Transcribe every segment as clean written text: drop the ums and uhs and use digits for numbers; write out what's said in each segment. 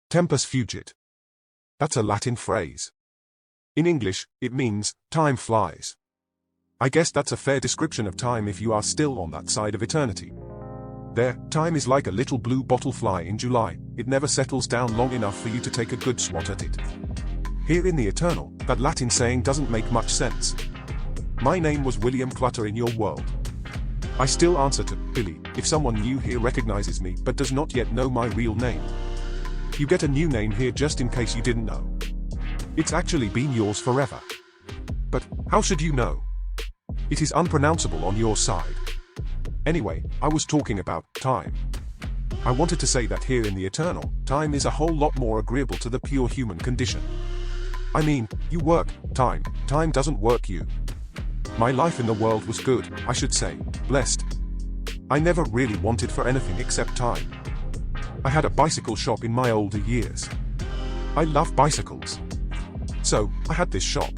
Tempus fugit. That's a Latin phrase. In English, it means, time flies. I guess that's a fair description of time if you are still on that side of eternity. There, time is like a little blue bottle fly in July, it never settles down long enough for you to take a good swat at it. Here in the eternal, that Latin saying doesn't make much sense. My name was William Clutter in your world. I still answer to Billy if someone new here recognizes me but does not yet know my real name. You get a new name here just in case you didn't know. It's actually been yours forever. But how should you know? It is unpronounceable on your side. Anyway, I was talking about time. I wanted to say that here in the eternal, time is a whole lot more agreeable to the pure human condition. I mean, you work, time doesn't work you. My life in the world was good, I should say, blessed. I never really wanted for anything except time. I had a bicycle shop in my older years. I love bicycles. So, I had this shop.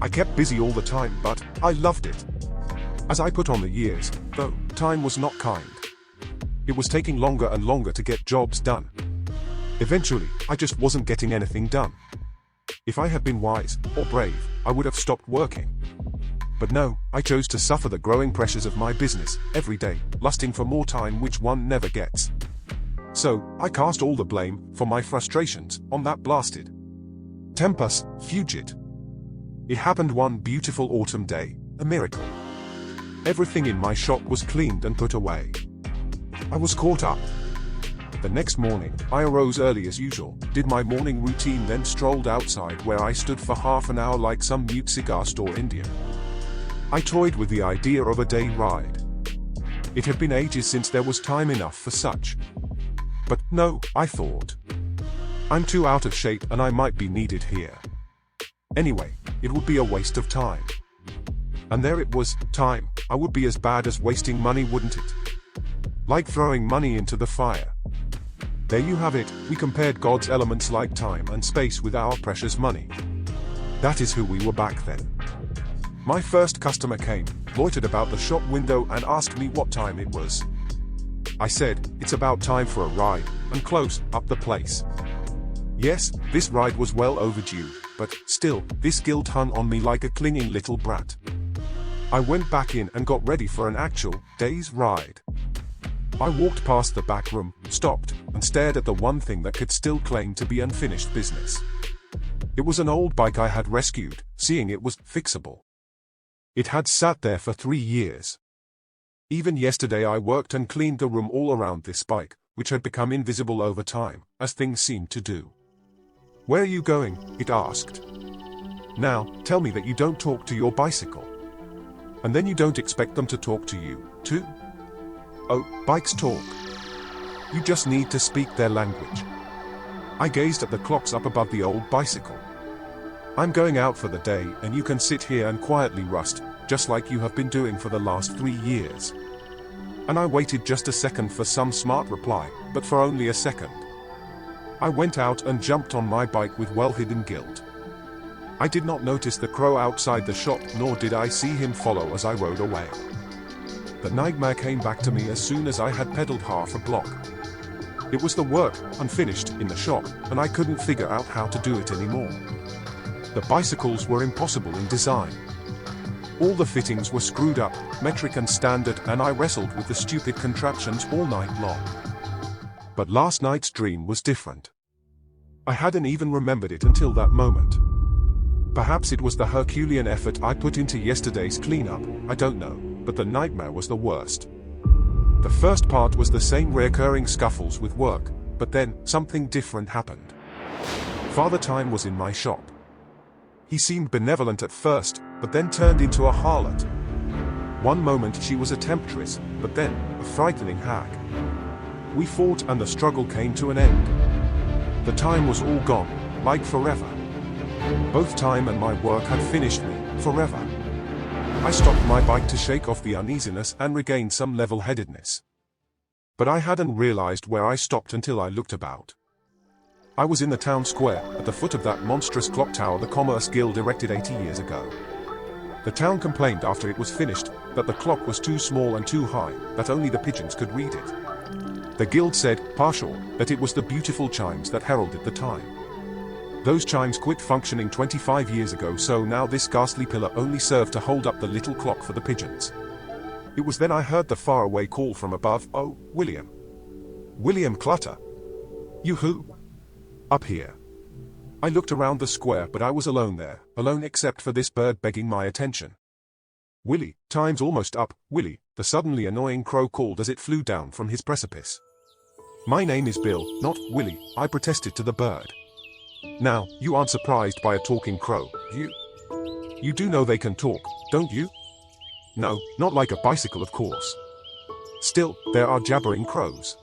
I kept busy all the time, but I loved it. As I put on the years, though, time was not kind. It was taking longer and longer to get jobs done. Eventually, I just wasn't getting anything done. If I had been wise, or brave, I would have stopped working. But no, I chose to suffer the growing pressures of my business, every day, lusting for more time which one never gets. So, I cast all the blame, for my frustrations, on that blasted Tempus fugit. It happened one beautiful autumn day, a miracle. Everything in my shop was cleaned and put away. I was caught up. The next morning, I arose early as usual, did my morning routine, then strolled outside where I stood for half an hour like some mute cigar store Indian. I toyed with the idea of a day ride. It had been ages since there was time enough for such. But no, I thought. I'm too out of shape and I might be needed here. Anyway, it would be a waste of time. And there it was, time. I would be as bad as wasting money, wouldn't it? Like throwing money into the fire. There you have it, we compared God's elements like time and space with our precious money. That is who we were back then. My first customer came, loitered about the shop window and asked me what time it was. I said, it's about time for a ride, and close up the place. Yes, this ride was well overdue, but still, this guilt hung on me like a clinging little brat. I went back in and got ready for an actual day's ride. I walked past the back room, stopped, and stared at the one thing that could still claim to be unfinished business. It was an old bike I had rescued, seeing it was fixable. It had sat there for 3 years. Even yesterday I worked and cleaned the room all around this bike, which had become invisible over time, as things seemed to do. "Where are you going?" it asked. "Now, tell me that you don't talk to your bicycle. And then you don't expect them to talk to you, too? Oh, bikes talk. You just need to speak their language." I gazed at the clocks up above the old bicycle. "I'm going out for the day and you can sit here and quietly rust, just like you have been doing for the last 3 years. And I waited just a second for some smart reply, but for only a second. I went out and jumped on my bike with well-hidden guilt. I did not notice the crow outside the shop, nor did I see him follow as I rode away. The nightmare came back to me as soon as I had pedaled half a block. It was the work, unfinished, in the shop, and I couldn't figure out how to do it anymore. The bicycles were impossible in design. All the fittings were screwed up, metric and standard, and I wrestled with the stupid contraptions all night long. But last night's dream was different. I hadn't even remembered it until that moment. Perhaps it was the Herculean effort I put into yesterday's cleanup, I don't know, but the nightmare was the worst. The first part was the same recurring scuffles with work, but then, something different happened. Father Time was in my shop. He seemed benevolent at first, but then turned into a harlot. One moment she was a temptress, but then, a frightening hag. We fought and the struggle came to an end. The time was all gone, like forever. Both time and my work had finished me, forever. I stopped my bike to shake off the uneasiness and regain some level-headedness. But I hadn't realized where I stopped until I looked about. I was in the town square, at the foot of that monstrous clock tower the Commerce Guild erected 80 years ago. The town complained after it was finished, that the clock was too small and too high, that only the pigeons could read it. The guild said, partial, that it was the beautiful chimes that heralded the time. Those chimes quit functioning 25 years ago, so now this ghastly pillar only served to hold up the little clock for the pigeons. It was then I heard the faraway call from above, "Oh, William. William Clutter. You who? Up here." I looked around the square, but I was alone there, alone except for this bird begging my attention. "Willie, time's almost up, Willie," the suddenly annoying crow called as it flew down from his precipice. "My name is Bill, not Willie," I protested to the bird. "Now, you aren't surprised by a talking crow, You do know they can talk, don't you?" "No, not like a bicycle, of course." "Still, there are jabbering crows."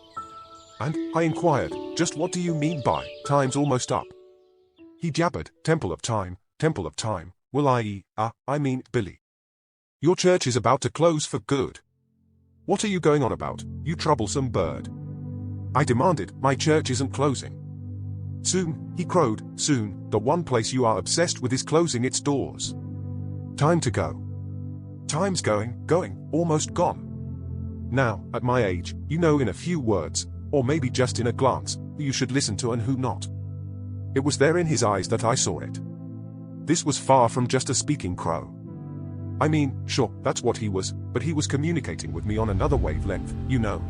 "And," I inquired, "just what do you mean by, time's almost up?" He jabbered, Temple of Time, well I mean, Billy. Your church is about to close for good." "What are you going on about, you troublesome bird?" I demanded. "My church isn't closing." "Soon," he crowed, "soon, the one place you are obsessed with is closing its doors. Time to go." "Time's going, almost gone." Now, at my age, you know in a few words, or maybe just in a glance, who you should listen to and who not. It was there in his eyes that I saw it. This was far from just a speaking crow. I mean, sure, that's what he was, but he was communicating with me on another wavelength, you know.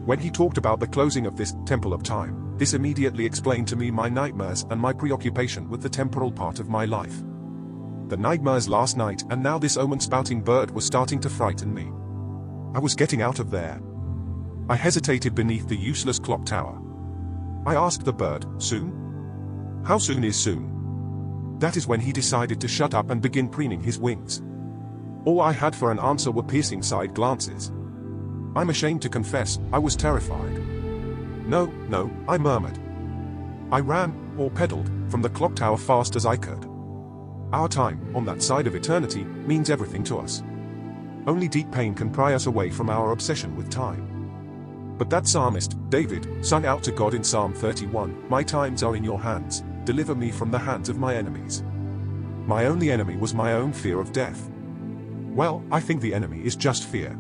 When he talked about the closing of this Temple of Time, this immediately explained to me my nightmares and my preoccupation with the temporal part of my life. The nightmares last night, and now this omen-spouting bird was starting to frighten me. I was getting out of there. I hesitated beneath the useless clock tower. I asked the bird, "Soon?" How soon is soon? That is when he decided to shut up and begin preening his wings. All I had for an answer were piercing side glances. I'm ashamed to confess, I was terrified. No, I murmured. I ran, or pedaled, from the clock tower fast as I could. Our time, on that side of eternity, means everything to us. Only deep pain can pry us away from our obsession with time. But that psalmist, David, sung out to God in Psalm 31, "My times are in your hands, deliver me from the hands of my enemies." My only enemy was my own fear of death. Well, I think the enemy is just fear.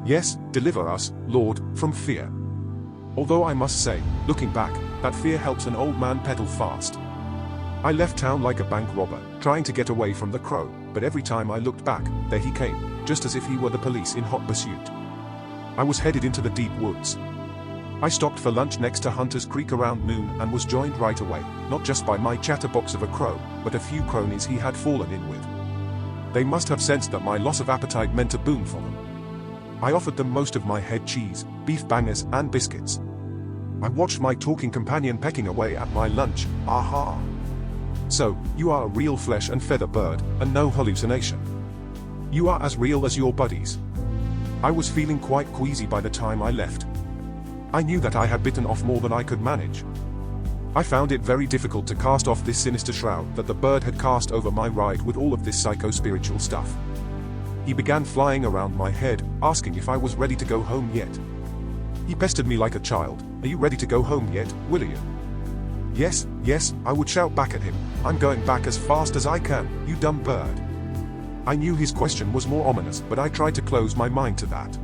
Yes, deliver us, Lord, from fear. Although I must say, looking back, that fear helps an old man pedal fast. I left town like a bank robber, trying to get away from the crow, but every time I looked back, there he came, just as if he were the police in hot pursuit. I was headed into the deep woods. I stopped for lunch next to Hunter's Creek around noon and was joined right away, not just by my chatterbox of a crow, but a few cronies he had fallen in with. They must have sensed that my loss of appetite meant a boon for them. I offered them most of my head cheese, beef bangers, and biscuits. I watched my talking companion pecking away at my lunch. Aha! So, you are a real flesh and feather bird, and no hallucination. You are as real as your buddies. I was feeling quite queasy by the time I left. I knew that I had bitten off more than I could manage. I found it very difficult to cast off this sinister shroud that the bird had cast over my ride with all of this psycho-spiritual stuff. He began flying around my head, asking if I was ready to go home yet. He pestered me like a child. "Are you ready to go home yet, will you?" Yes, I would shout back at him. "I'm going back as fast as I can, you dumb bird." I knew his question was more ominous, but I tried to close my mind to that.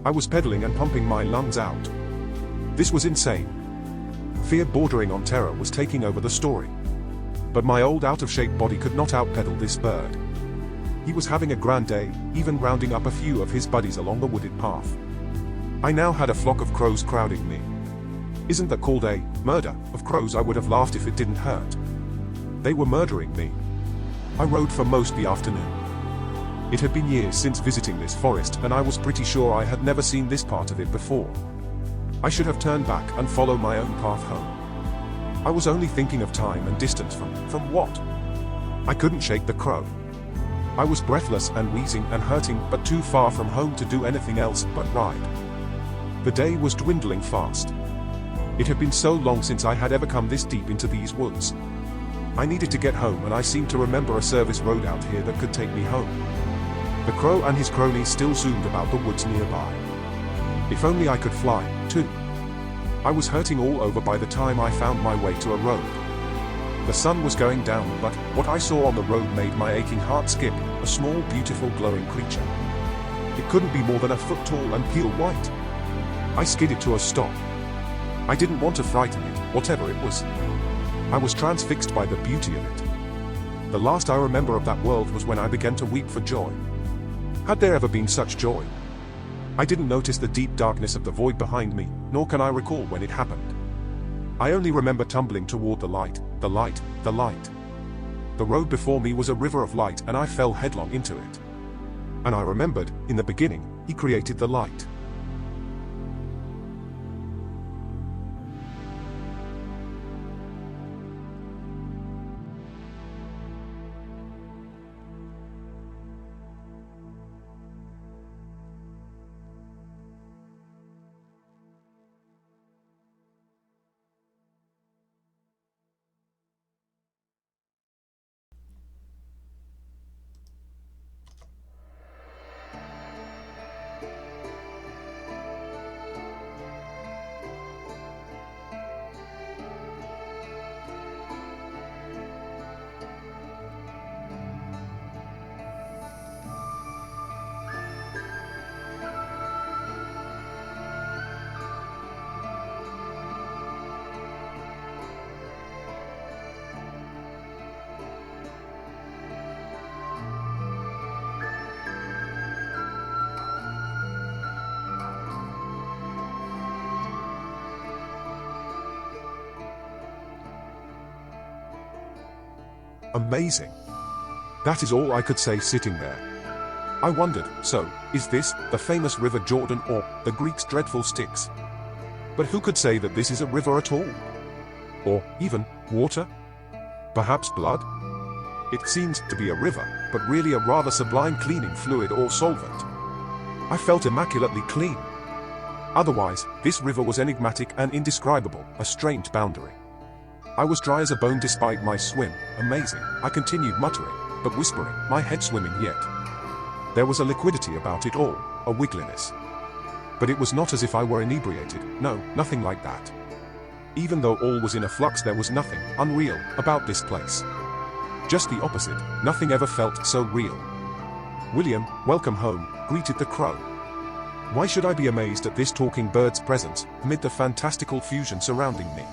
I was pedaling and pumping my lungs out. This was insane. Fear bordering on terror was taking over the story. But my old out-of-shape body could not outpedal this bird. He was having a grand day, even rounding up a few of his buddies along the wooded path. I now had a flock of crows crowding me. Isn't that called a murder of crows? I would have laughed if it didn't hurt. They were murdering me. I rode for most the afternoon. It had been years since visiting this forest, and I was pretty sure I had never seen this part of it before. I should have turned back and followed my own path home. I was only thinking of time and distance from what? I couldn't shake the crow. I was breathless and wheezing and hurting, but too far from home to do anything else but ride. The day was dwindling fast. It had been so long since I had ever come this deep into these woods. I needed to get home, and I seemed to remember a service road out here that could take me home. The crow and his cronies still zoomed about the woods nearby. If only I could fly, too. I was hurting all over by the time I found my way to a road. The sun was going down, but what I saw on the road made my aching heart skip. A small, beautiful, glowing creature. It couldn't be more than a foot tall and pale white. I skidded to a stop. I didn't want to frighten it, whatever it was. I was transfixed by the beauty of it. The last I remember of that world was when I began to weep for joy. Had there ever been such joy? I didn't notice the deep darkness of the void behind me, nor can I recall when it happened. I only remember tumbling toward the light, the light, the light. The road before me was a river of light and I fell headlong into it. And I remembered, in the beginning, he created the light. Amazing. That is all I could say sitting there. I wondered, so, is this the famous River Jordan or the Greeks' dreadful Styx? But who could say that this is a river at all? Or even water? Perhaps blood? It seems to be a river, but really a rather sublime cleaning fluid or solvent. I felt immaculately clean. Otherwise, this river was enigmatic and indescribable, a strange boundary. I was dry as a bone despite my swim. Amazing, I continued muttering, but whispering, my head swimming yet. There was a liquidity about it all, a wiggliness. But it was not as if I were inebriated, no, nothing like that. Even though all was in a flux, there was nothing unreal about this place. Just the opposite, nothing ever felt so real. William, welcome home, greeted the crow. Why should I be amazed at this talking bird's presence, amid the fantastical fusion surrounding me?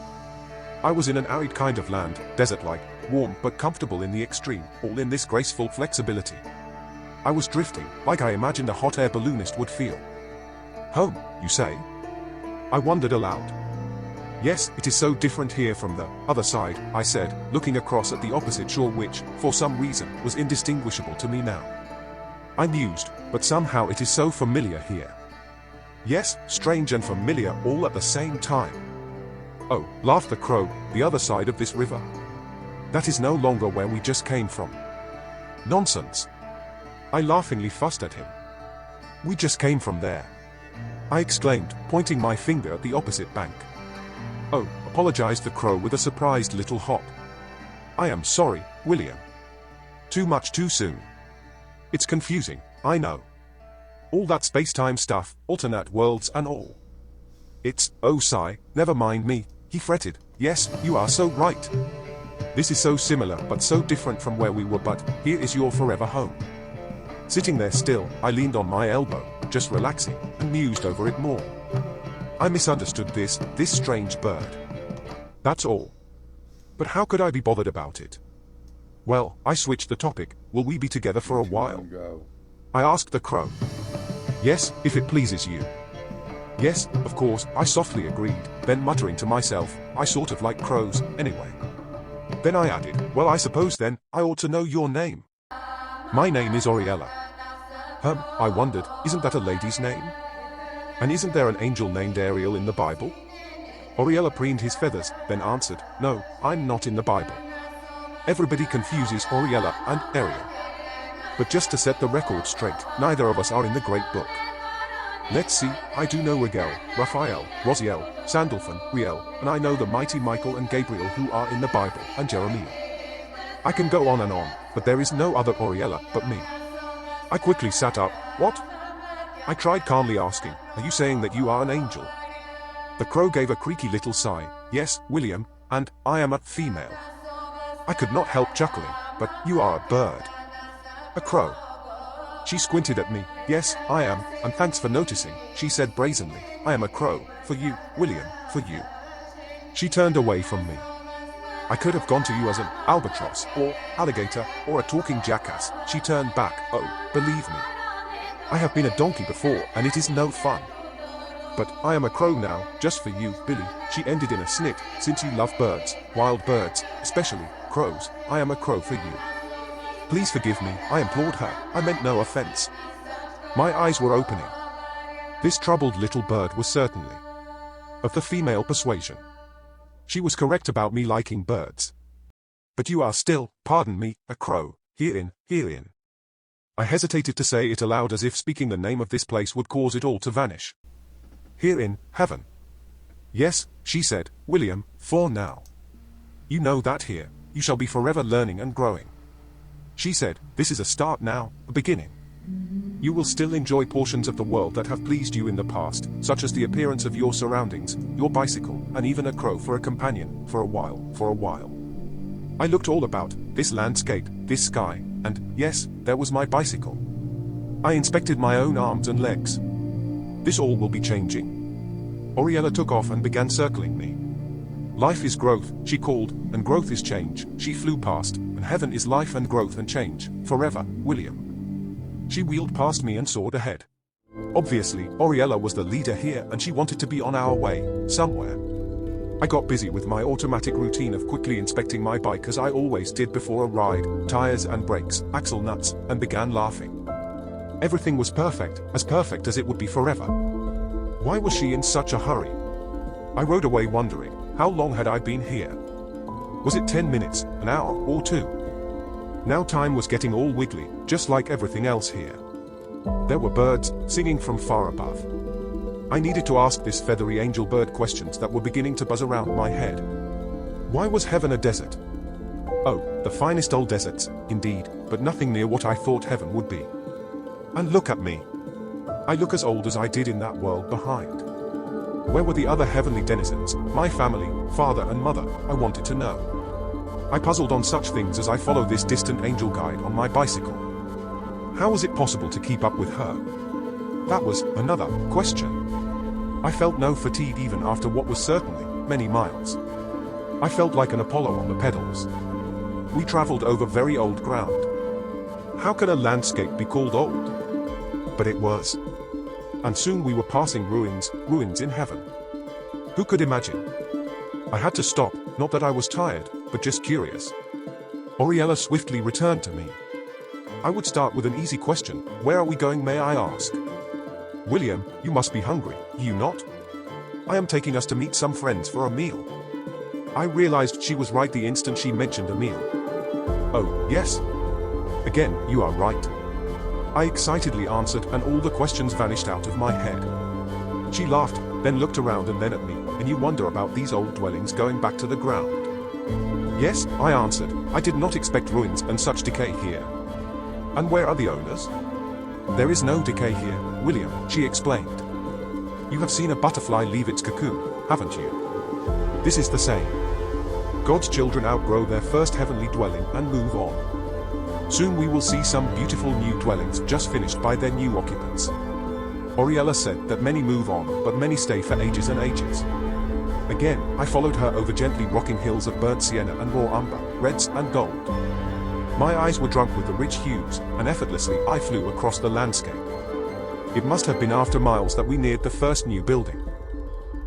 I was in an arid kind of land, desert-like, warm but comfortable in the extreme, all in this graceful flexibility. I was drifting, like I imagined a hot air balloonist would feel. Home, you say? I wondered aloud. Yes, it is so different here from the other side, I said, looking across at the opposite shore which, for some reason, was indistinguishable to me now. I mused, but somehow it is so familiar here. Yes, strange and familiar all at the same time. Oh, laughed the crow, the other side of this river? That is no longer where we just came from. Nonsense. I laughingly fussed at him. We just came from there, I exclaimed, pointing my finger at the opposite bank. Oh, apologized the crow with a surprised little hop. I am sorry, William. Too much too soon. It's confusing, I know. All that space-time stuff, alternate worlds and all. It's, oh sigh, never mind me, he fretted. Yes, you are so right. This is so similar but so different from where we were, but here is your forever home. Sitting there still, I leaned on my elbow, just relaxing, and mused over it more. I misunderstood this strange bird. That's all. But how could I be bothered about it? Well, I switched the topic. Will we be together for a while? I asked the crow. Yes, if it pleases you. Yes, of course, I softly agreed, then muttering to myself, I sort of like crows, anyway. Then I added, well, I suppose then, I ought to know your name. My name is Oriella. I wondered, isn't that a lady's name? And isn't there an angel named Ariel in the Bible? Oriella preened his feathers, then answered, no, I'm not in the Bible. Everybody confuses Oriella and Ariel. But just to set the record straight, neither of us are in the great book. Let's see, I do know Rigel, Raphael, Rosiel, Sandalphon, Riel, and I know the mighty Michael and Gabriel who are in the Bible, and Jeremiah. I can go on and on, but there is no other Oriella but me. I quickly sat up. What? I tried calmly asking, are you saying that you are an angel? The crow gave a creaky little sigh. Yes, William, and I am a female. I could not help chuckling, but you are a bird. A crow. She squinted at me. Yes, I am, and thanks for noticing, she said brazenly. I am a crow, for you, William, for you. She turned away from me. I could have gone to you as an albatross, or alligator, or a talking jackass. She turned back. Oh, believe me. I have been a donkey before, and it is no fun. But I am a crow now, just for you, Billy, she ended in a snit. Since you love birds, wild birds, especially crows, I am a crow for you. Please forgive me, I implored her. I meant no offense. My eyes were opening. This troubled little bird was certainly of the female persuasion. She was correct about me liking birds. But you are still, pardon me, a crow, herein. I hesitated to say it aloud as if speaking the name of this place would cause it all to vanish. Here in heaven. Yes, she said, William, for now. You know that here, you shall be forever learning and growing. She said, this is a start now, a beginning. You will still enjoy portions of the world that have pleased you in the past, such as the appearance of your surroundings, your bicycle, and even a crow for a companion, for a while. I looked all about, this landscape, this sky, and, yes, there was my bicycle. I inspected my own arms and legs. This all will be changing. Oriella took off and began circling me. Life is growth, she called, and growth is change. She flew past, and heaven is life and growth and change, forever, William. She wheeled past me and soared ahead. Obviously, Oriella was the leader here and she wanted to be on our way, somewhere. I got busy with my automatic routine of quickly inspecting my bike as I always did before a ride, tires and brakes, axle nuts, and began laughing. Everything was perfect as it would be forever. Why was she in such a hurry? I rode away wondering, how long had I been here? Was it 10 minutes, an hour, or 2? Now time was getting all wiggly, just like everything else here. There were birds, singing from far above. I needed to ask this feathery angel bird questions that were beginning to buzz around my head. Why was heaven a desert? Oh, the finest old deserts, indeed, but nothing near what I thought heaven would be. And look at me. I look as old as I did in that world behind. Where were the other heavenly denizens, my family, father and mother, I wanted to know. I puzzled on such things as I followed this distant angel guide on my bicycle. How was it possible to keep up with her? That was another question. I felt no fatigue even after what was certainly many miles. I felt like an Apollo on the pedals. We traveled over very old ground. How can a landscape be called old? But it was. And soon we were passing ruins in heaven. Who could imagine? I had to stop, not that I was tired, but just curious. Oriella swiftly returned to me. I would start with an easy question. Where are we going, may I ask? William, you must be hungry, you not? I am taking us to meet some friends for a meal. I realized she was right the instant she mentioned a meal. Oh, yes. Again, you are right. I excitedly answered and all the questions vanished out of my head. She laughed, then looked around and then at me, and you wonder about these old dwellings going back to the ground. Yes, I answered, I did not expect ruins and such decay here. And where are the owners? There is no decay here, William, she explained. You have seen a butterfly leave its cocoon, haven't you? This is the same. God's children outgrow their first heavenly dwelling and move on. Soon we will see some beautiful new dwellings just finished by their new occupants. Oriella said that many move on, but many stay for ages and ages. Again, I followed her over gently rocking hills of burnt sienna and raw umber, reds and gold. My eyes were drunk with the rich hues, and effortlessly I flew across the landscape. It must have been after miles that we neared the first new building.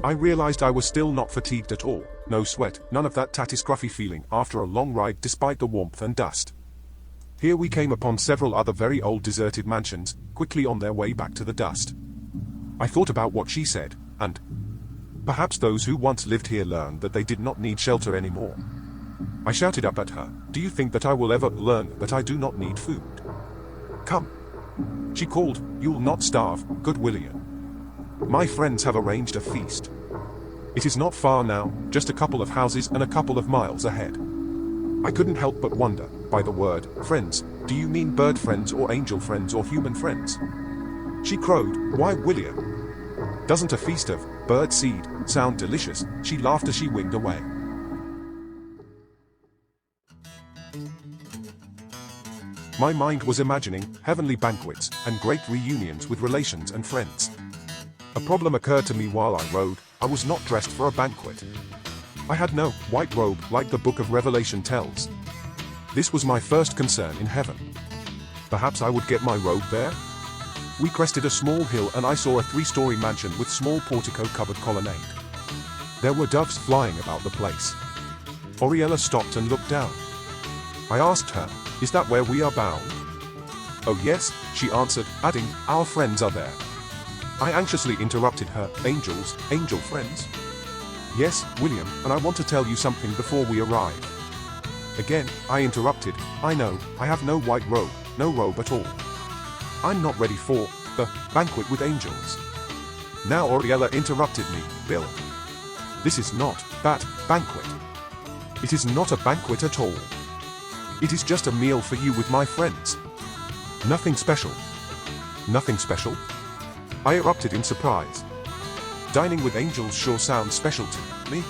I realized I was still not fatigued at all, no sweat, none of that tatty scruffy feeling after a long ride despite the warmth and dust. Here we came upon several other very old deserted mansions, quickly on their way back to the dust. I thought about what she said, and perhaps those who once lived here learned that they did not need shelter anymore. I shouted up at her, do you think that I will ever learn that I do not need food? Come. She called, you'll not starve, good William. My friends have arranged a feast. It is not far now, just a couple of houses and a couple of miles ahead. I couldn't help but wonder, by the word, friends, do you mean bird friends or angel friends or human friends? She crowed, why William? Doesn't a feast of bird seed sound delicious? She laughed as she winged away. My mind was imagining heavenly banquets and great reunions with relations and friends. A problem occurred to me while I rode. I was not dressed for a banquet. I had no white robe like the book of Revelation tells. This was my first concern in heaven. Perhaps I would get my robe there? We crested a small hill and I saw a 3-story mansion with small portico-covered colonnade. There were doves flying about the place. Oriella stopped and looked down. I asked her, "Is that where we are bound?" "Oh yes," she answered, adding, "Our friends are there." I anxiously interrupted her, "Angels, angel friends?" "Yes, William, and I want to tell you something before we arrive." Again, I interrupted, "I know, I have no white robe, no robe at all. I'm not ready for the banquet with angels." Now Oriella interrupted me, "Bill, this is not that banquet. It is not a banquet at all. It is just a meal for you with my friends. Nothing special." "Nothing special?" I erupted in surprise. "Dining with angels sure sounds special to me."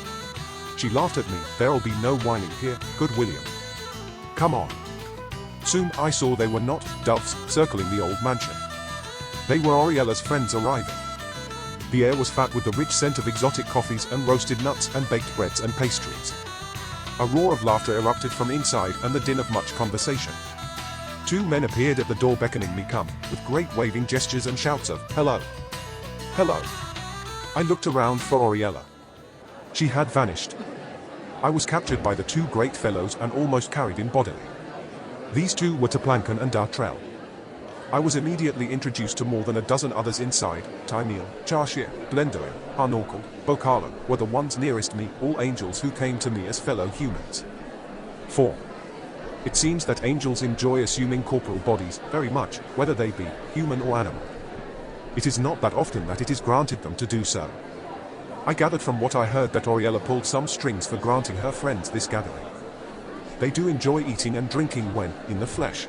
She laughed at me. "There'll be no whining here, good William. Come on." Soon I saw they were not doves circling the old mansion. They were Oriella's friends arriving. The air was fat with the rich scent of exotic coffees and roasted nuts and baked breads and pastries. A roar of laughter erupted from inside and the din of much conversation. 2 men appeared at the door beckoning me come, with great waving gestures and shouts of, "Hello! Hello!" I looked around for Oriella. She had vanished. I was captured by the 2 great fellows and almost carried in bodily. These 2 were Toplankan and Dartrell. I was immediately introduced to more than a dozen others inside. Timeel, Charshir, Glendowen, Harnorkel, Bokalan were the ones nearest me, all angels who came to me as fellow humans. 4. It seems that angels enjoy assuming corporal bodies very much, whether they be human or animal. It is not that often that it is granted them to do so. I gathered from what I heard that Oriella pulled some strings for granting her friends this gathering. They do enjoy eating and drinking when in the flesh.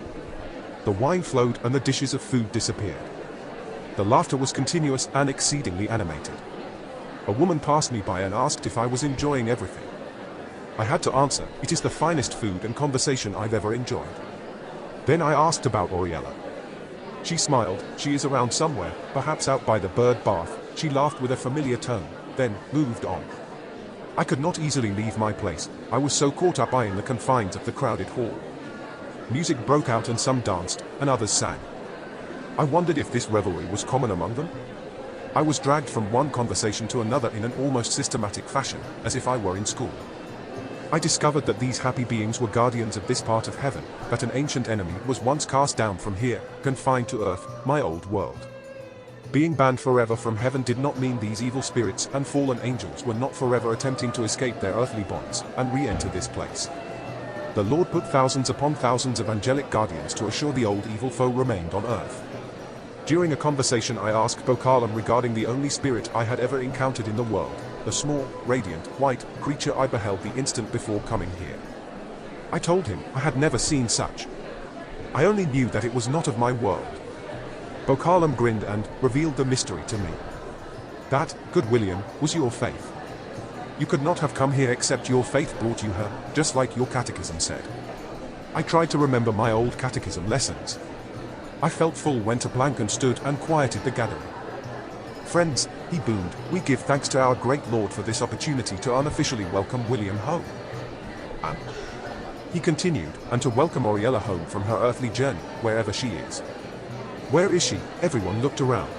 The wine flowed and the dishes of food disappeared. The laughter was continuous and exceedingly animated. A woman passed me by and asked if I was enjoying everything. I had to answer, "It is the finest food and conversation I've ever enjoyed." Then I asked about Oriella. She smiled. "She is around somewhere, perhaps out by the bird bath." She laughed with a familiar tone, then moved on. I could not easily leave my place. I was so caught up in the confines of the crowded hall. Music broke out and some danced, and others sang. I wondered if this revelry was common among them. I was dragged from one conversation to another in an almost systematic fashion, as if I were in school. I discovered that these happy beings were guardians of this part of heaven, that an ancient enemy was once cast down from here, confined to earth, my old world. Being banned forever from heaven did not mean these evil spirits and fallen angels were not forever attempting to escape their earthly bonds and re-enter this place. The Lord put thousands upon thousands of angelic guardians to assure the old evil foe remained on earth. During a conversation I asked Bokalam regarding the only spirit I had ever encountered in the world, the small, radiant, white creature I beheld the instant before coming here. I told him I had never seen such. I only knew that it was not of my world. Bokalam grinned and revealed the mystery to me. That, good William, was your faith. You could not have come here except your faith brought you her, just like your catechism said. I tried to remember my old catechism lessons. I felt full when Toplankan stood and quieted the gathering. Friends, he boomed, we give thanks to our great Lord for this opportunity to unofficially welcome William home. And he continued, and to welcome Oriella home from her earthly journey, wherever she is. Where is she? Everyone looked around.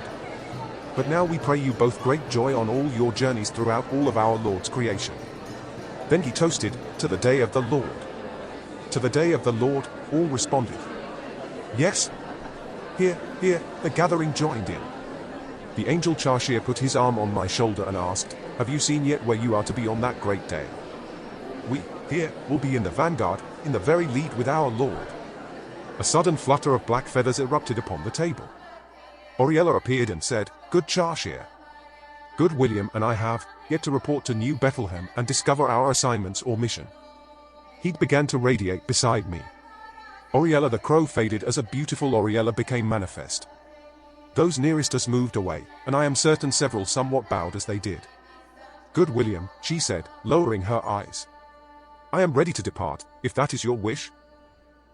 But now we pray you both great joy on all your journeys throughout all of our Lord's creation. Then he toasted, to the day of the Lord. To the day of the Lord, all responded. Yes. Here, the gathering joined in. The angel Charshir put his arm on my shoulder and asked, have you seen yet where you are to be on that great day? We, here, will be in the vanguard, in the very lead with our Lord. A sudden flutter of black feathers erupted upon the table. Oriella appeared and said, good Charshir. Good William and I have yet to report to New Bethlehem and discover our assignments or mission. Heat began to radiate beside me. Oriella the crow faded as a beautiful Oriella became manifest. Those nearest us moved away, and I am certain several somewhat bowed as they did. Good William, she said, lowering her eyes. I am ready to depart, if that is your wish.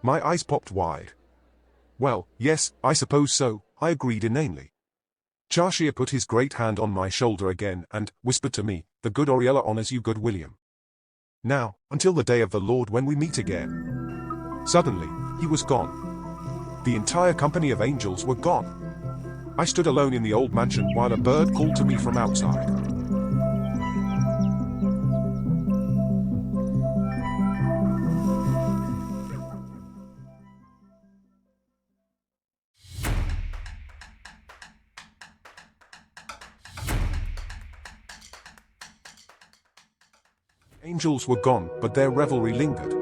My eyes popped wide. Well, yes, I suppose so, I agreed inanely. Chartier put his great hand on my shoulder again and whispered to me, "The good Oriella honors you, good William. Now, until the day of the Lord when we meet again." Suddenly, he was gone. The entire company of angels were gone. I stood alone in the old mansion while a bird called to me from outside. Angels were gone, but their revelry lingered.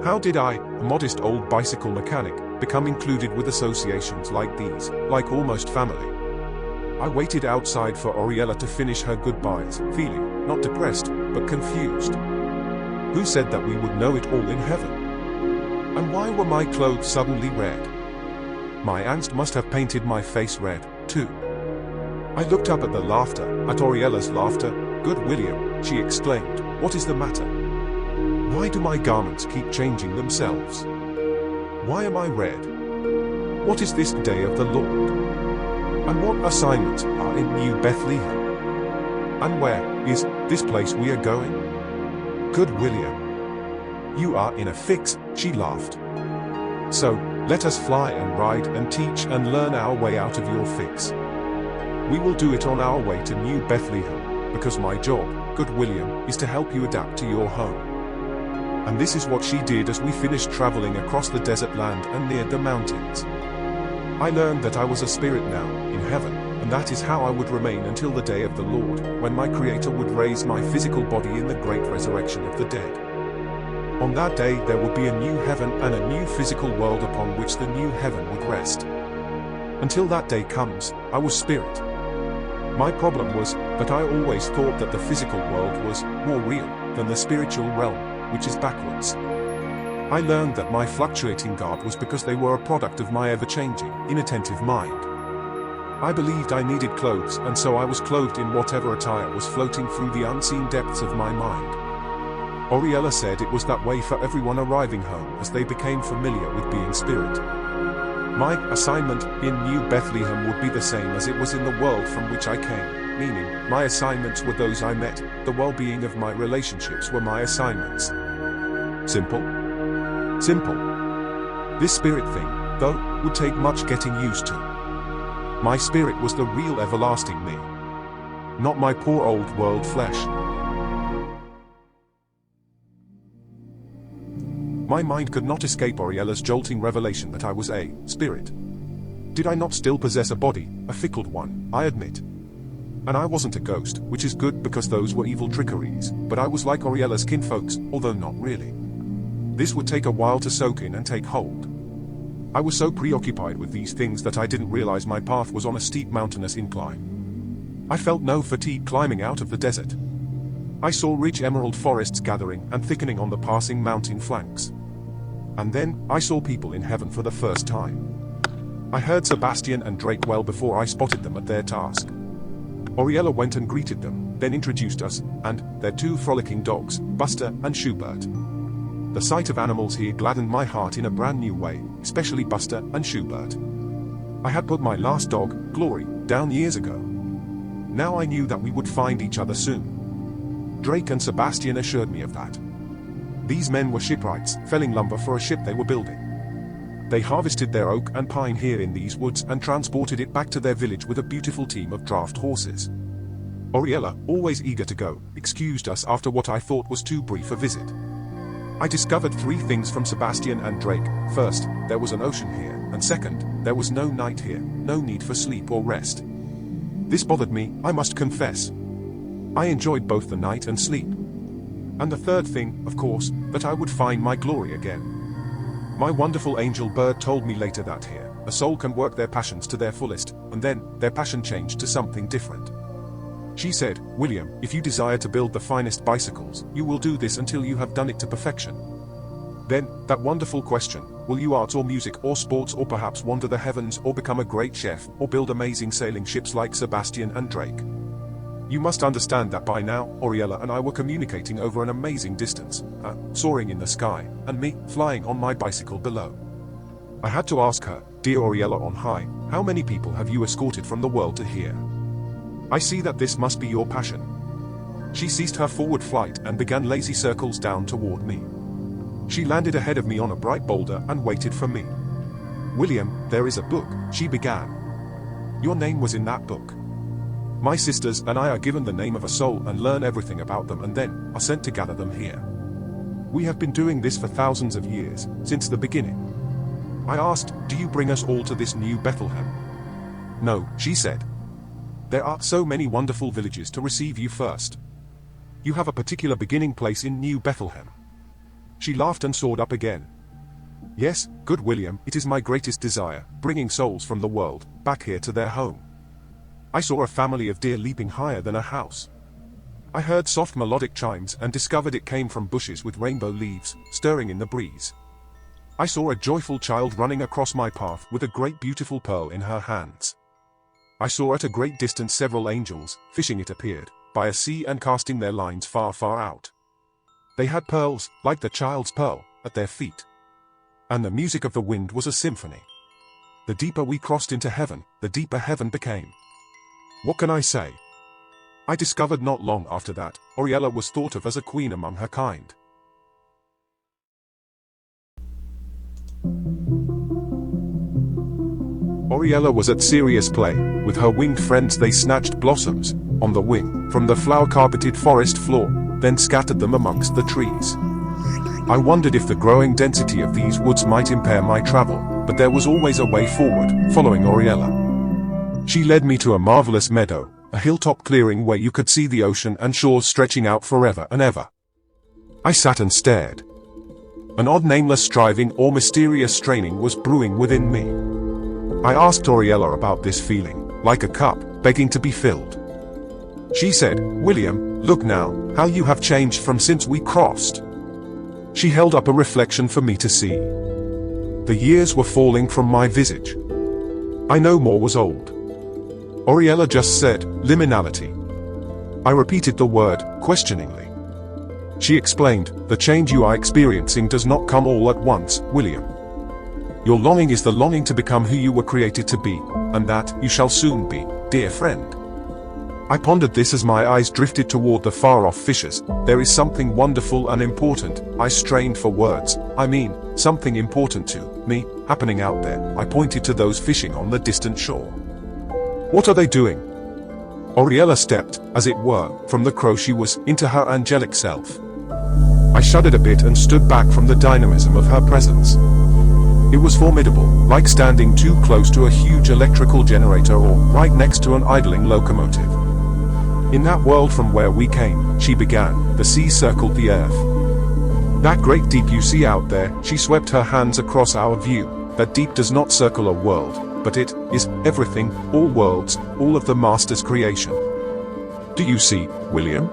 How did I, a modest old bicycle mechanic, become included with associations like these, like almost family? I waited outside for Oriella to finish her goodbyes, feeling, not depressed, but confused. Who said that we would know it all in heaven? And why were my clothes suddenly red? My angst must have painted my face red, too. I looked up at the laughter, at Oriella's laughter. "Good William," she exclaimed, "what is the matter? Why do my garments keep changing themselves? Why am I red? What is this day of the Lord? And what assignments are in New Bethlehem? And where is this place we are going? Good William, you are in a fix," she laughed. "So, let us fly and ride and teach and learn our way out of your fix. We will do it on our way to New Bethlehem, because my job, good William, is to help you adapt to your home." And this is what she did as we finished traveling across the desert land and neared the mountains. I learned that I was a spirit now, in heaven, and that is how I would remain until the day of the Lord, when my Creator would raise my physical body in the great resurrection of the dead. On that day there would be a new heaven and a new physical world upon which the new heaven would rest. Until that day comes, I was spirit. My problem was that I always thought that the physical world was more real than the spiritual realm, which is backwards. I learned that my fluctuating garb was because they were a product of my ever-changing, inattentive mind. I believed I needed clothes, and so I was clothed in whatever attire was floating through the unseen depths of my mind. Oriella said it was that way for everyone arriving home as they became familiar with being spirit. My assignment in New Bethlehem would be the same as it was in the world from which I came, meaning, my assignments were those I met, the well-being of my relationships were my assignments. Simple? Simple. This spirit thing, though, would take much getting used to. My spirit was the real everlasting me. Not my poor old world flesh. My mind could not escape Oriella's jolting revelation that I was a spirit. Did I not still possess a body, a fickle one, I admit. And I wasn't a ghost, which is good because those were evil trickeries, but I was like Oriella's kinfolks, although not really. This would take a while to soak in and take hold. I was so preoccupied with these things that I didn't realize my path was on a steep mountainous incline. I felt no fatigue climbing out of the desert. I saw rich emerald forests gathering and thickening on the passing mountain flanks. And then, I saw people in heaven for the first time. I heard Sebastian and Drake well before I spotted them at their task. Oriella went and greeted them, then introduced us, and their two frolicking dogs, Buster and Schubert. The sight of animals here gladdened my heart in a brand new way, especially Buster and Schubert. I had put my last dog, Glory, down years ago. Now I knew that we would find each other soon. Drake and Sebastian assured me of that. These men were shipwrights, felling lumber for a ship they were building. They harvested their oak and pine here in these woods and transported it back to their village with a beautiful team of draft horses. Oriella, always eager to go, excused us after what I thought was too brief a visit. I discovered three things from Sebastian and Drake. First, there was an ocean here, and second, there was no night here, no need for sleep or rest. This bothered me, I must confess. I enjoyed both the night and sleep. And the third thing, of course, that I would find my Glory again. My wonderful angel bird told me later that here, a soul can work their passions to their fullest, and then, their passion changed to something different. She said, "William, if you desire to build the finest bicycles, you will do this until you have done it to perfection. Then, that wonderful question, will you arts or music or sports or perhaps wander the heavens or become a great chef or build amazing sailing ships like Sebastian and Drake? You must understand that by now, Oriella and I were communicating over an amazing distance, soaring in the sky, and me, flying on my bicycle below. I had to ask her, "Dear Oriella on high, how many people have you escorted from the world to here? I see that this must be your passion." She ceased her forward flight and began lazy circles down toward me. She landed ahead of me on a bright boulder and waited for me. "William, there is a book," she began. "Your name was in that book. My sisters and I are given the name of a soul and learn everything about them and then are sent to gather them here. We have been doing this for thousands of years, since the beginning." I asked, "Do you bring us all to this new Bethlehem?" "No," she said. "There are so many wonderful villages to receive you first. You have a particular beginning place in New Bethlehem." She laughed and soared up again. "Yes, good William, it is my greatest desire, bringing souls from the world, back here to their home." I saw a family of deer leaping higher than a house. I heard soft melodic chimes and discovered it came from bushes with rainbow leaves, stirring in the breeze. I saw a joyful child running across my path with a great beautiful pearl in her hands. I saw at a great distance several angels, fishing it appeared, by a sea and casting their lines far, far out. They had pearls, like the child's pearl, at their feet. And the music of the wind was a symphony. The deeper we crossed into heaven, the deeper heaven became. What can I say? I discovered not long after that, Oriella was thought of as a queen among her kind. Oriella was at serious play. With her winged friends they snatched blossoms, on the wing, from the flower-carpeted forest floor, then scattered them amongst the trees. I wondered if the growing density of these woods might impair my travel, but there was always a way forward, following Oriella. She led me to a marvelous meadow, a hilltop clearing where you could see the ocean and shores stretching out forever and ever. I sat and stared. An odd nameless striving or mysterious straining was brewing within me. I asked Oriella about this feeling, like a cup, begging to be filled. She said, "William, look now, how you have changed from since we crossed." She held up a reflection for me to see. The years were falling from my visage. I no more was old. Oriella just said, "Liminality." I repeated the word, questioningly. She explained, "The change you are experiencing does not come all at once, William. Your longing is the longing to become who you were created to be, and that you shall soon be, dear friend." I pondered this as my eyes drifted toward the far-off fishes. There is something wonderful and important, I strained for words, something important to me, happening out there. I pointed to those fishing on the distant shore. "What are they doing?" Oriella stepped, as it were, from the crow she was, into her angelic self. I shuddered a bit and stood back from the dynamism of her presence. It was formidable, like standing too close to a huge electrical generator or right next to an idling locomotive. "In that world from where we came," she began, "the sea circled the earth. That great deep you see out there," she swept her hands across our view, "that deep does not circle a world, but it is everything, all worlds, all of the Master's creation. Do you see, William?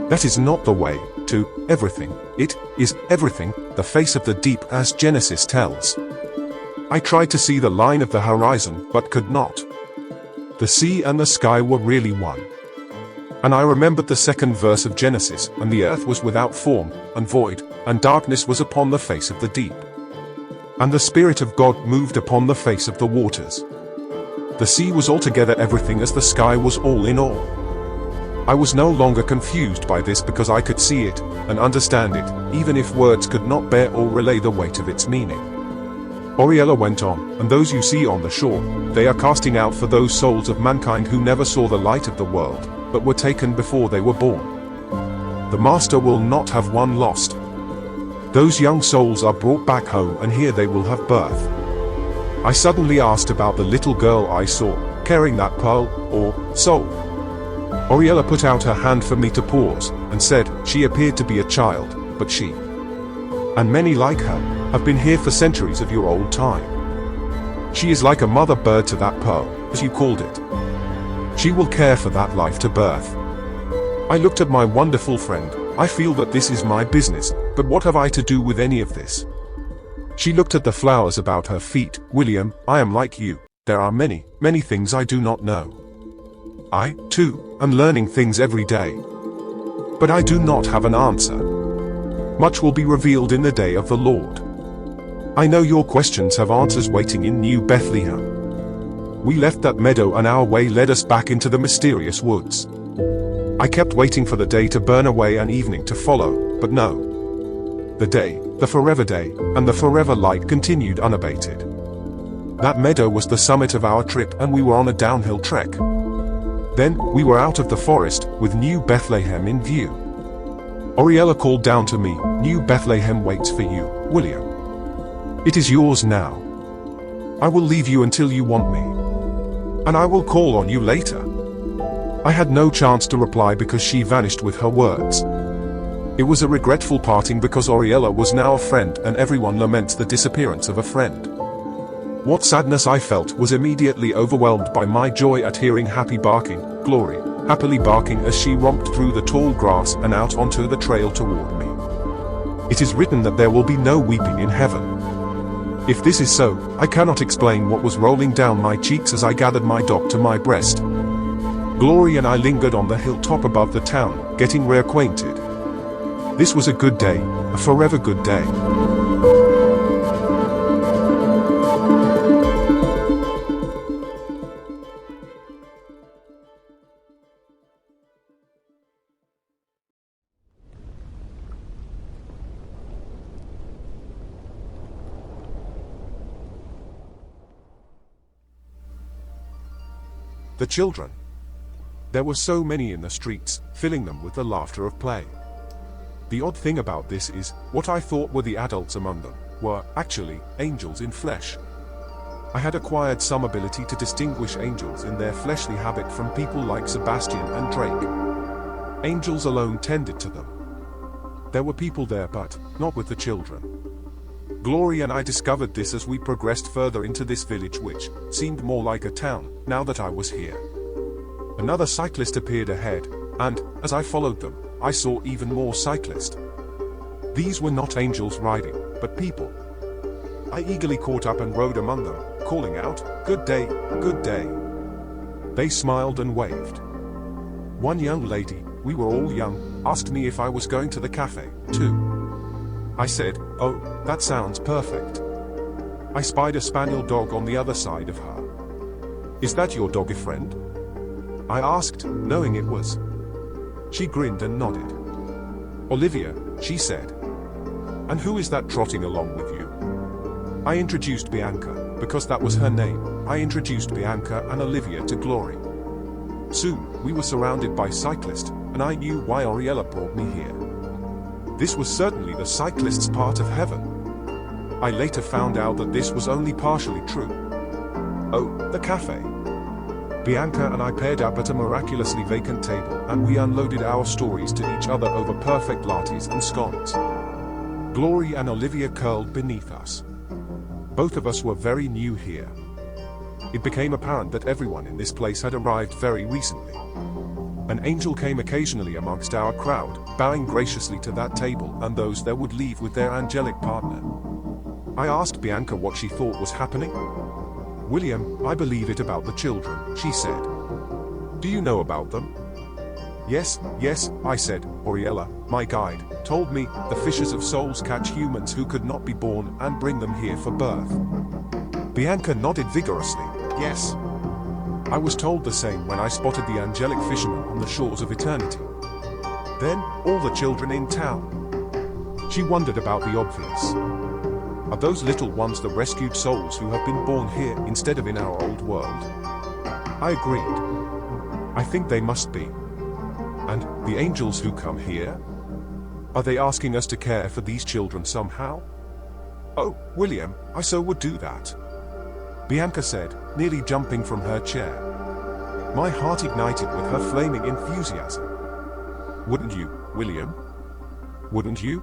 That is not the way to everything, it is everything, the face of the deep as Genesis tells." I tried to see the line of the horizon, but could not. The sea and the sky were really one. And I remembered the second verse of Genesis, "And the earth was without form, and void, and darkness was upon the face of the deep. And the Spirit of God moved upon the face of the waters." The sea was altogether everything as the sky was all in all. I was no longer confused by this because I could see it, and understand it, even if words could not bear or relay the weight of its meaning. Oriella went on, "And those you see on the shore, they are casting out for those souls of mankind who never saw the light of the world, but were taken before they were born. The Master will not have one lost. Those young souls are brought back home and here they will have birth." I suddenly asked about the little girl I saw, carrying that pearl, or soul. Oriella put out her hand for me to pause, and said, "She appeared to be a child, but she, and many like her, have been here for centuries of your old time. She is like a mother bird to that pearl, as you called it. She will care for that life to birth." I looked at my wonderful friend. "I feel that this is my business, but what have I to do with any of this?" She looked at the flowers about her feet. "William, I am like you. There are many, many things I do not know. I, too, am learning things every day. But I do not have an answer. Much will be revealed in the day of the Lord. I know your questions have answers waiting in New Bethlehem. We left that meadow and our way led us back into the mysterious woods. I kept waiting for the day to burn away and evening to follow, but no. The day, the forever day, and the forever light continued unabated. That meadow was the summit of our trip and we were on a downhill trek. Then, we were out of the forest, with New Bethlehem in view. Oriella called down to me, "New Bethlehem waits for you, William. It is yours now. I will leave you until you want me. And I will call on you later." I had no chance to reply because she vanished with her words. It was a regretful parting because Oriella was now a friend and everyone laments the disappearance of a friend. What sadness I felt was immediately overwhelmed by my joy at hearing Glory, happily barking as she romped through the tall grass and out onto the trail toward me. It is written that there will be no weeping in heaven. If this is so, I cannot explain what was rolling down my cheeks as I gathered my dog to my breast. Glory and I lingered on the hilltop above the town, getting reacquainted. This was a good day, a forever good day. The children. There were so many in the streets, filling them with the laughter of play. The odd thing about this is, what I thought were the adults among them, were, actually, angels in flesh. I had acquired some ability to distinguish angels in their fleshly habit from people like Sebastian and Drake. Angels alone tended to them. There were people there but, not with the children. Glory and I discovered this as we progressed further into this village which seemed more like a town, now that I was here. Another cyclist appeared ahead, and, as I followed them, I saw even more cyclists. These were not angels riding, but people. I eagerly caught up and rode among them, calling out, "Good day, good day." They smiled and waved. One young lady, we were all young, asked me if I was going to the cafe, too. I said, "Oh, that sounds perfect." I spied a spaniel dog on the other side of her. "Is that your doggy friend?" I asked, knowing it was. She grinned and nodded. "Olivia," she said. "And who is that trotting along with you?" I introduced Bianca, because that was her name. I introduced Bianca and Olivia to Glory. Soon, we were surrounded by cyclists, and I knew why Oriella brought me here. This was certainly the cyclists' part of heaven. I later found out that this was only partially true. Oh, the cafe. Bianca and I paired up at a miraculously vacant table and we unloaded our stories to each other over perfect lattes and scones. Glory and Olivia curled beneath us. Both of us were very new here. It became apparent that everyone in this place had arrived very recently. An angel came occasionally amongst our crowd, bowing graciously to that table and those that would leave with their angelic partner. I asked Bianca what she thought was happening. "William, I believe it about the children," she said. "Do you know about them?" Yes, I said. "Oriella, my guide, told me the fishers of souls catch humans who could not be born and bring them here for birth." Bianca nodded vigorously. "Yes. I was told the same when I spotted the angelic fishermen on the shores of eternity. Then, all the children in town." She wondered about the obvious. Are those little ones the rescued souls who have been born here instead of in our old world? I agreed. I think they must be. And the angels who come here? Are they asking us to care for these children somehow? "Oh, William, I so would do that," Bianca said, nearly jumping from her chair. My heart ignited with her flaming enthusiasm. "Wouldn't you, William? Wouldn't you?"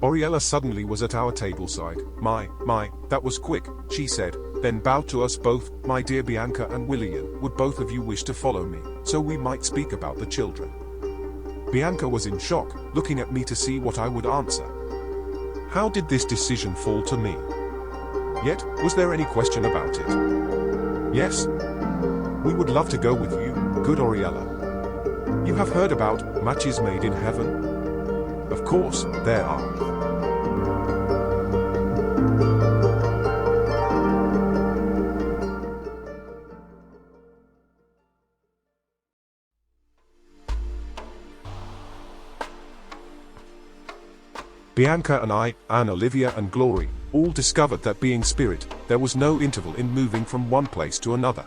Oriella suddenly was at our tableside. My, that was quick," she said, then bowed to us both. "My dear Bianca and William, would both of you wish to follow me, so we might speak about the children?" Bianca was in shock, looking at me to see what I would answer. How did this decision fall to me? Yet, was there any question about it? "Yes. We would love to go with you, good Oriella. You have heard about matches made in heaven? Of course, there are." Bianca and I, Anne, Olivia and Glory, all discovered that being spirit, there was no interval in moving from one place to another.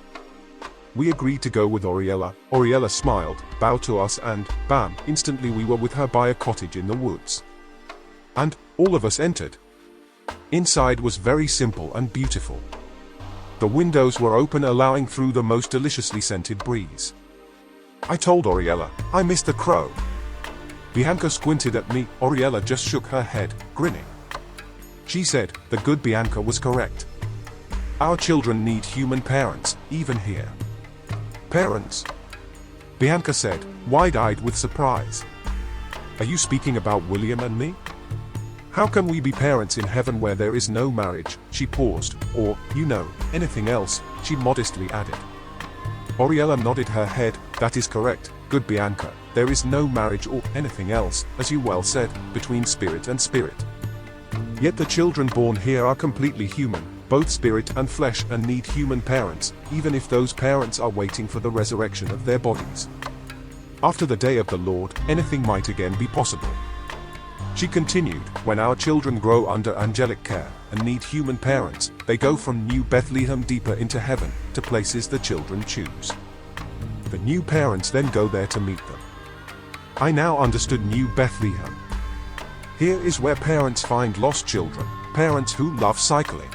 We agreed to go with Oriella. Oriella smiled, bowed to us and, bam, instantly we were with her by a cottage in the woods. And, all of us entered. Inside was very simple and beautiful. The windows were open, allowing through the most deliciously scented breeze. I told Oriella, I miss the crow. Bianca squinted at me. Oriella just shook her head, grinning. She said, the good Bianca was correct. Our children need human parents, even here. Parents? Bianca said, wide-eyed with surprise. Are you speaking about William and me? How can we be parents in heaven where there is no marriage? She paused, or, anything else, she modestly added. Oriella nodded her head, that is correct, good Bianca, there is no marriage or anything else, as you well said, between spirit and spirit. Yet the children born here are completely human, both spirit and flesh, and need human parents, even if those parents are waiting for the resurrection of their bodies. After the day of the Lord, anything might again be possible. She continued, when our children grow under angelic care, and need human parents, they go from New Bethlehem deeper into heaven, to places the children choose. The new parents then go there to meet them. I now understood New Bethlehem. Here is where parents find lost children, parents who love cycling.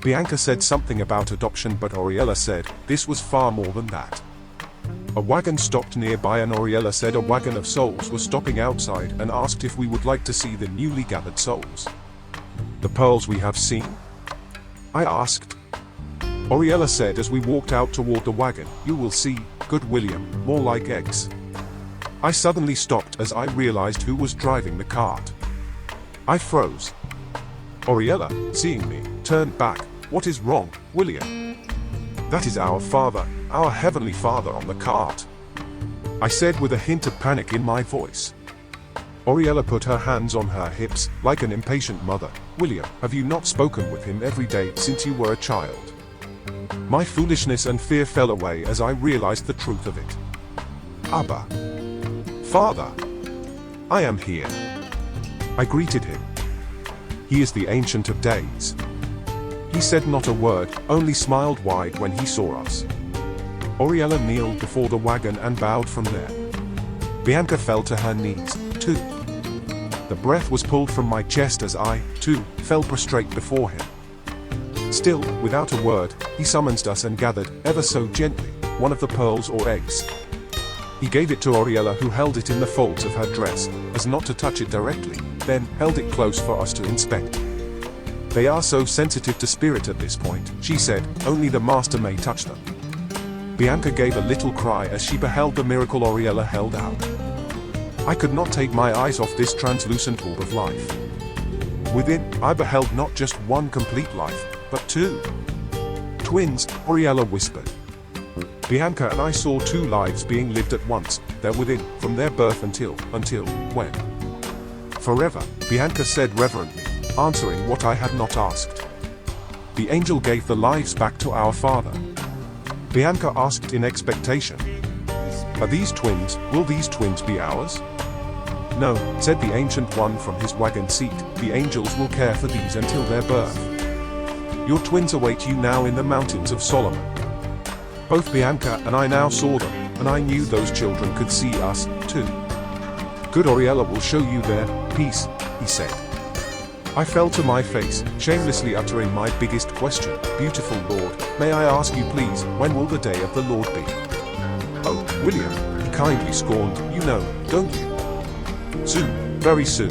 Bianca said something about adoption, but Oriella said, this was far more than that. A wagon stopped nearby and Oriella said a wagon of souls was stopping outside and asked if we would like to see the newly gathered souls. The pearls we have seen? I asked. Oriella said as we walked out toward the wagon, you will see, good William, more like eggs. I suddenly stopped as I realized who was driving the cart. I froze. Oriella, seeing me, turned back. What is wrong, William? That is our Father, our Heavenly Father on the cart, I said with a hint of panic in my voice. Oriella put her hands on her hips, like an impatient mother. William, have you not spoken with him every day since you were a child? My foolishness and fear fell away as I realized the truth of it. Abba. Father. I am here. I greeted him. He is the Ancient of Days. He said not a word, only smiled wide when he saw us. Oriella kneeled before the wagon and bowed from there. Bianca fell to her knees, too. The breath was pulled from my chest as I, too, fell prostrate before him. Still, without a word, he summoned us and gathered, ever so gently, one of the pearls or eggs. He gave it to Oriella, who held it in the folds of her dress, as not to touch it directly, then held it close for us to inspect. They are so sensitive to spirit at this point, she said, only the master may touch them. Bianca gave a little cry as she beheld the miracle Oriella held out. I could not take my eyes off this translucent orb of life. Within, I beheld not just one complete life, but two. Twins, Oriella whispered. Bianca and I saw two lives being lived at once, there within, from their birth until when? Forever, Bianca said reverently, answering what I had not asked. The angel gave the lives back to our Father. Bianca asked in expectation. Are these twins, will these twins be ours? No, said the Ancient One from his wagon seat, the angels will care for these until their birth. Your twins await you now in the mountains of Solomon. Both Bianca and I now saw them, and I knew those children could see us, too. Good Oriella will show you their peace, he said. I fell to my face, shamelessly uttering my biggest question. Beautiful Lord, may I ask you please, when will the day of the Lord be? Oh, William, he kindly scorned, you know, don't you? Soon, very soon.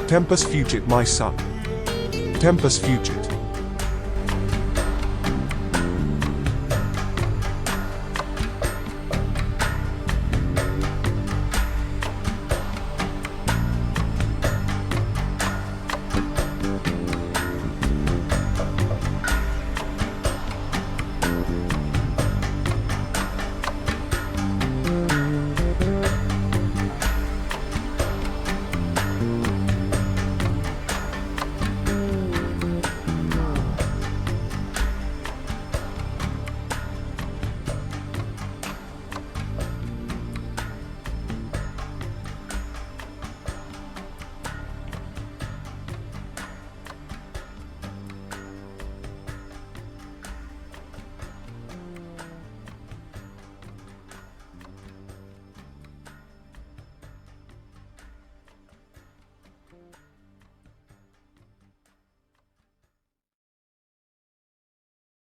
Tempus Fugit, my son. Tempus Fugit.